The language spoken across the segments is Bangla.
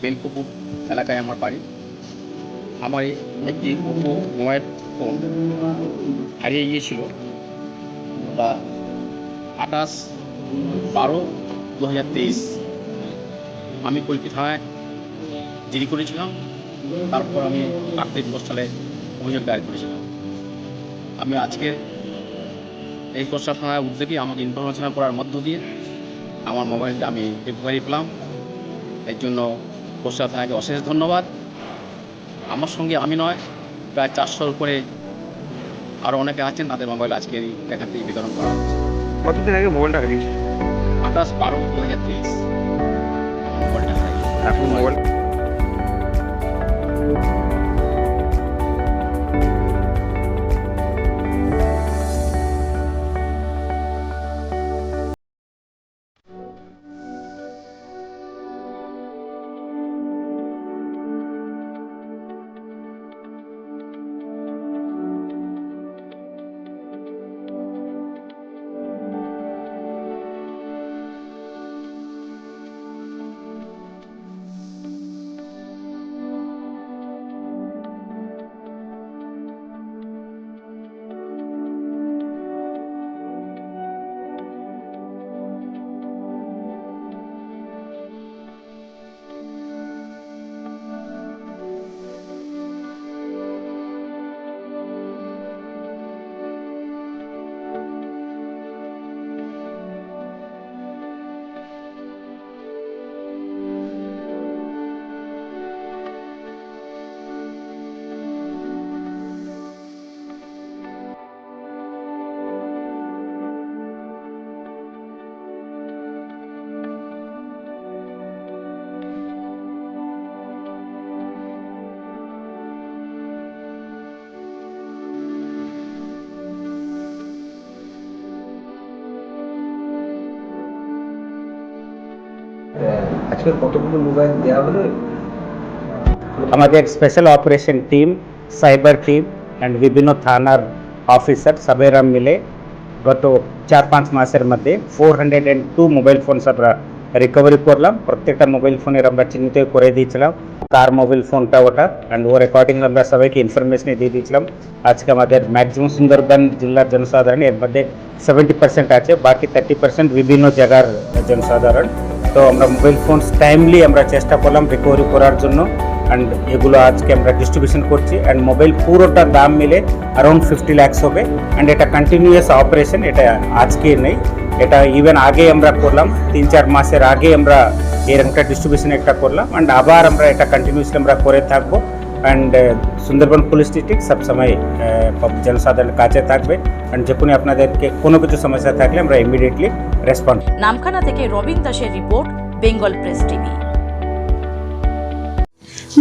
বেলপুকুর এলাকায় আমার বাড়ি। আমার একটি ওপো মোবাইল ফোন হারিয়ে গিয়েছিল। তা 28/12/2023 আমি কল্কি থানায় জিডি করেছিলাম। তারপর আমি 8 সালে অভিযোগ দায়ের করেছিলাম। আমি আজকে এই কোস্টা থানার উদ্যোগে আমাকে ইনফরমেশন করার মধ্য দিয়ে আমার মোবাইলটা আমি রিকভারি পেলাম। এর জন্য কোস্টা থানাকে অশেষ ধন্যবাদ। আমার সঙ্গে আমি নয়, প্রায় 400-র উপরে আরও অনেকে আছেন, তাদের মোবাইল আজকে এখান থেকে বিতরণ করা হচ্ছে। কতদিন আগে মোবাইলটা হারিয়েছে? 28/12/2023 মোবাইলটা হারিয়েছে। এখন মোবাইল আজকে কতগুলো মোবাইল দেওয়া হলো? আমাদের special operation team, cyber team and বিভিন্ন থানার অফিসার সবেরা মিলে গত 4-5 মাসের মধ্যে 402 মোবাইল ফোনস আমরা রিকভারি করলাম। প্রত্যেকটা মোবাইল ফোনের আমরা চিহ্নিত করে দিয়েছিলাম কার মোবাইল ফোনটা ওটা, অ্যান্ড ও রেকর্ডিং আমরা সবাইকে ইনফরমেশন দিয়ে দিয়েছিলাম। আজকে আমাদের ম্যাক্সিমাম সুন্দরবন জেলার জনসাধারণ এর মধ্যে 70% আছে, বাকি 30% বিভিন্ন জায়গার জনসাধারণ। তো আমরা মোবাইল ফোনস টাইমলি আমরা চেষ্টা করলাম রিকভারি করার জন্য, অ্যান্ড এগুলো আজকে আমরা ডিস্ট্রিবিউশন করছি। অ্যান্ড মোবাইল পুরোটার দাম মিলে অ্যারাউন্ড 50 lakhs হবে। অ্যান্ড এটা কন্টিনিউয়াস অপারেশন, এটা আজকে নেই, এটা ইভেন আগে আমরা করলাম, 3-4 মাসের আগে আমরা এরকমটা ডিস্ট্রিবিউশন একটা করলাম। অ্যান্ড আবার আমরা এটা কন্টিনিউয়াসলি আমরা করে থাকবো। অ্যান্ড সুন্দরবন পুলিশ ডিস্ট্রিক্ট সবসময় জনসাধারণের কাছে থাকবে। অ্যান্ড যখনই আপনাদেরকে কোনো কিছু সমস্যা থাকলে আমরা ইমিডিয়েটলি রেসপন্ড। নামখানা থেকে রবিন দাসের রিপোর্ট, বেঙ্গল প্রেস টিভি।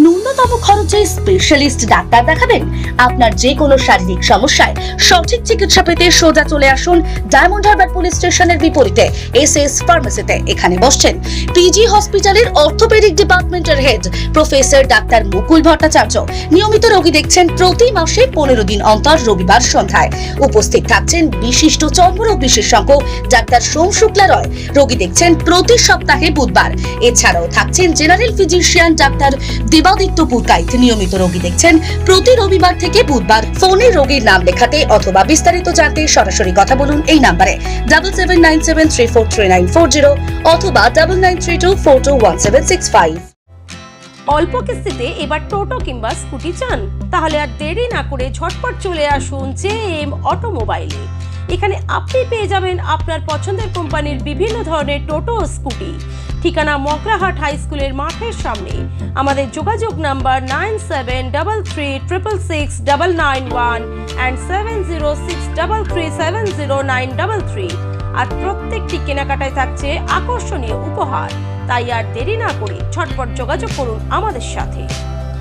ন্যূনতম খরচে স্পেশালিস্ট ডাক্তার দেখাবেন? আপনার যে কোনো শারীরিক সমস্যায় সঠিক চিকিৎসা পেতে সোজা চলে আসুন ডায়মন্ড হারবার পুলিশ স্টেশনের বিপরীতে এসএস ফার্মেসিতে। এখানে বসছেন পিজি হসপিটালের অর্থোপেডিক ডিপার্টমেন্টের হেড প্রফেসর ডাক্তার মুকুল ভট্টাচার্য। নিয়মিত রোগী দেখছেন প্রতি মাসে 15 দিন অন্তর রবিবার সন্ধ্যায়। উপস্থিত থাকছেন বিশিষ্ট চর্মরোগ বিশেষজ্ঞ ডাক্তার সোম শুক্লা রয়। রোগী দেখছেন প্রতি সপ্তাহে বুধবার। এছাড়াও থাকছেন general physician doctor Debaditya Purkait. নিয়মিত রোগী দেখছেন প্রতি রবিবার থেকে বুধবার। ফোনে রোগীর নাম লেখাতে অথবা বিস্তারিত জানতে সরাসরি কথা বলুন এই নাম্বারে 7797343940 অথবা 9932421765। অল্প কিস্তিতে এবার টোটো কিংবা স্কুটি চান? তাহলে আর দেরি না করে ঝটপট চলে আসুন জেএম অটোমোবাইলে। এখানে আপনি পেয়ে যাবেন আপনার পছন্দের কোম্পানির বিভিন্ন ধরনের টোটো ও স্কুটি। ঠিকানা মগরাহাট হাই স্কুলের মাঠের সামনে। আমাদের যোগাযোগ নাম্বার 9733666991 and 7063370933। আর প্রত্যেকটি কেনাকাটায় থাকছে আকর্ষণীয় উপহার। তাই আর দেরি না করে ঝটপট যোগাযোগ করুন আমাদের সাথে।